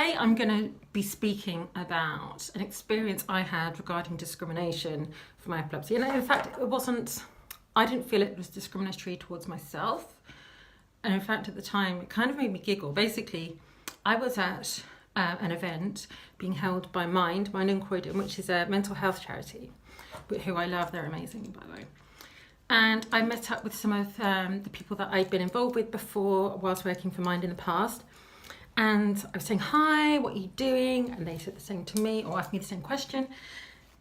Today I'm going to be speaking about an experience I had regarding discrimination for my epilepsy. And in fact, I didn't feel it was discriminatory towards myself. And in fact, at the time, it kind of made me giggle. Basically, I was at an event being held by Mind and Croydon, which is a mental health charity, who I love. They're amazing, by the way. And I met up with some of the people that I'd been involved with before whilst working for Mind in the past. And I was saying, hi, what are you doing? And they said the same to me, or asked me the same question.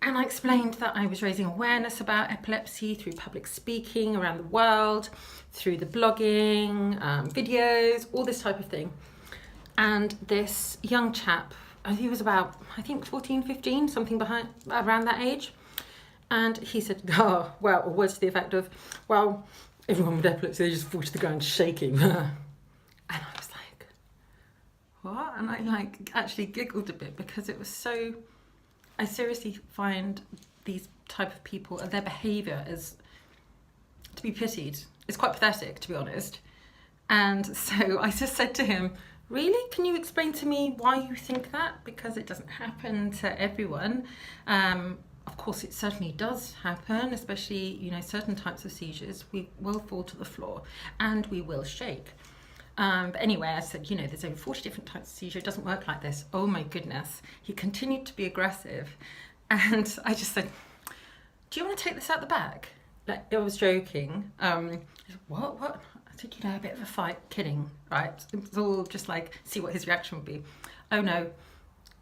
And I explained that I was raising awareness about epilepsy through public speaking around the world, through the blogging, videos, all this type of thing. And this young chap, he was about, 14, 15, something around that age. And he said, oh, well, or words to the effect of, well, everyone with epilepsy, they just fall to the ground shaking. And I was like, what? And I actually giggled a bit because it was so, I seriously find these type of people and their behaviour is to be pitied. It's quite pathetic, to be honest. And so I just said to him, really? Can you explain to me why you think that? Because it doesn't happen to everyone. Of course, it certainly does happen, especially, certain types of seizures. We will fall to the floor and we will shake. But anyway, I said, there's over 40 different types of seizure. It doesn't work like this. Oh my goodness. He continued to be aggressive. And I just said, do you want to take this out the back? I was joking. He said, what? I said, a bit of a fight. Kidding, right? It was all just see what his reaction would be. Oh no.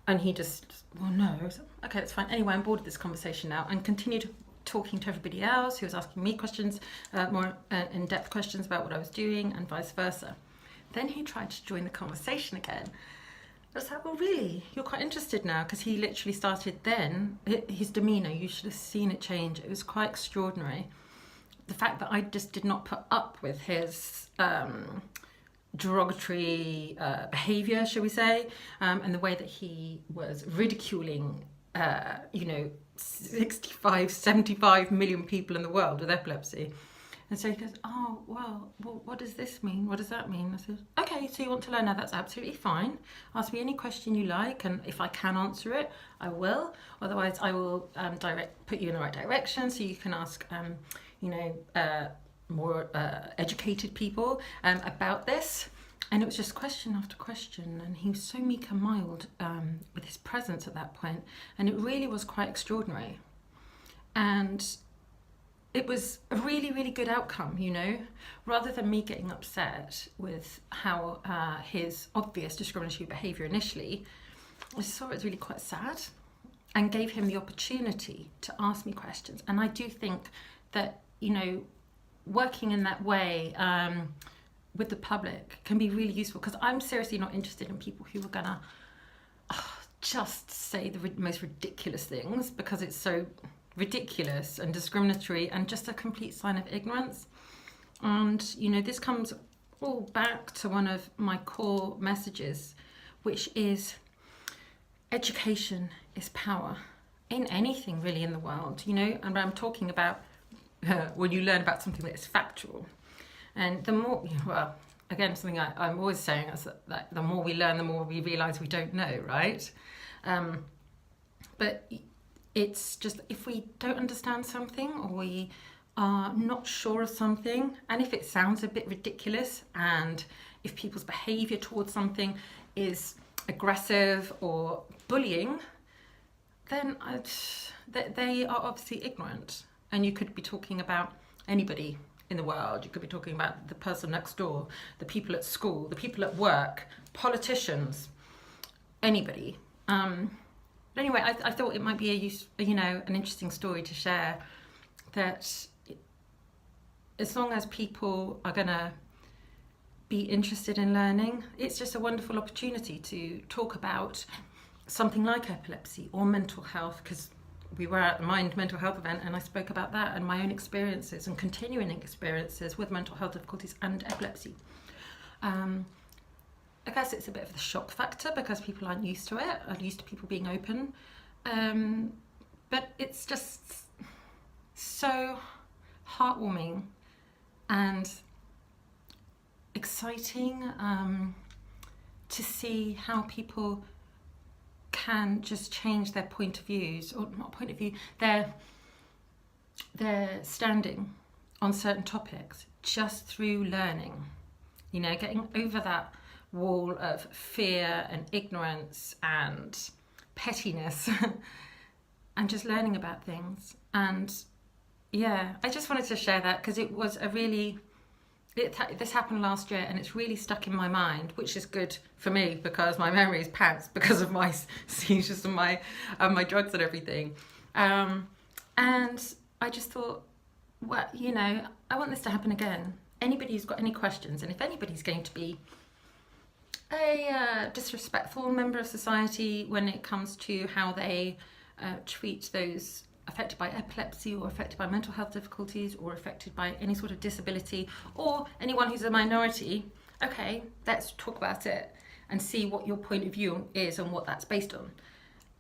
And he just, well, no. Said, okay, that's fine. Anyway, I'm bored of this conversation now, and continued talking to everybody else who was asking me questions, more in-depth questions about what I was doing, and vice versa. Then he tried to join the conversation again. I was like, well, really? You're quite interested now? Because he literally started then, his demeanour, you should have seen it change. It was quite extraordinary. The fact that I just did not put up with his derogatory behaviour, shall we say, and the way that he was ridiculing, 65, 75 million people in the world with epilepsy. And so he goes, oh, well, what does this mean? What does that mean? I said, okay, so you want to learn now, that's absolutely fine. Ask me any question you like, and if I can answer it, I will. Otherwise, I will put you in the right direction so you can ask, more educated people about this. And it was just question after question, and he was so meek and mild with his presence at that point, and it really was quite extraordinary. And it was a really, really good outcome, rather than me getting upset with how his obvious discriminatory behaviour initially. I saw it as really quite sad and gave him the opportunity to ask me questions. And I do think that, working in that way with the public can be really useful, because I'm seriously not interested in people who are gonna just say the most ridiculous things because it's so ridiculous and discriminatory and just a complete sign of ignorance. And this comes all back to one of my core messages, which is education is power in anything really in the world, and I'm talking about when you learn about something that is factual. And the more, again, something I'm always saying is that the more we learn, the more we realise we don't know, right? But it's just, if we don't understand something, or we are not sure of something, and if it sounds a bit ridiculous, and if people's behaviour towards something is aggressive or bullying, then they are obviously ignorant. And you could be talking about anybody in the world. You could be talking about the person next door, the people at school, the people at work, politicians, anybody. But anyway, I thought it might be an interesting story to share, that as long as people are going to be interested in learning, it's just a wonderful opportunity to talk about something like epilepsy or mental health, because we were at the Mind mental health event and I spoke about that and my own experiences and continuing experiences with mental health difficulties and epilepsy. I guess it's a bit of the shock factor because people aren't used to it, are used to people being open. But it's just so heartwarming and exciting to see how people can just change their point of views, or not point of view, their standing on certain topics just through learning. You know, getting over that wall of fear and ignorance and pettiness and just learning about things. And yeah, I just wanted to share that because it was a really, this happened last year and it's really stuck in my mind, which is good for me because my memory is pants because of my seizures and my drugs and everything. And I just thought, well, you know, I want this to happen again. Anybody who's got any questions, and if anybody's going to be a disrespectful member of society when it comes to how they treat those affected by epilepsy or affected by mental health difficulties or affected by any sort of disability, or anyone who's a minority, okay, let's talk about it and see what your point of view is and what that's based on.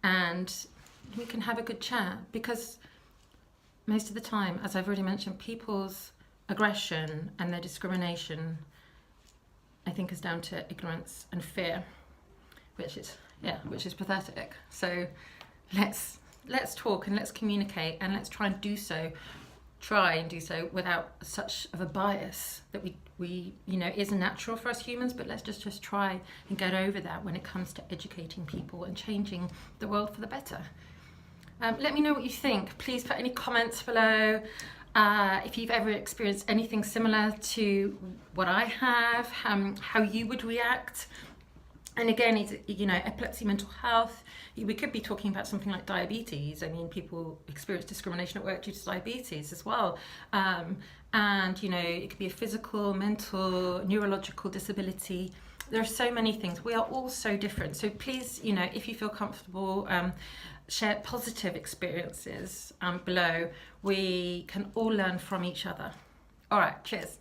And we can have a good chat, because most of the time, as I've already mentioned, people's aggression and their discrimination, I think, is down to ignorance and fear, which is pathetic. So let's talk and let's communicate, and let's try and do so without such of a bias that we you know is natural for us humans, but let's just try and get over that when it comes to educating people and changing the world for the better. Let me know what you think. Please put any comments below. If you've ever experienced anything similar to what I have, how you would react. And again, it's, you know, epilepsy, mental health. We could be talking about something like diabetes. I mean, people experience discrimination at work due to diabetes as well. And, you know, it could be a physical, mental, neurological disability. There are so many things. We are all so different. So please, you know, if you feel comfortable, share positive experiences below. We can all learn from each other. All right, cheers.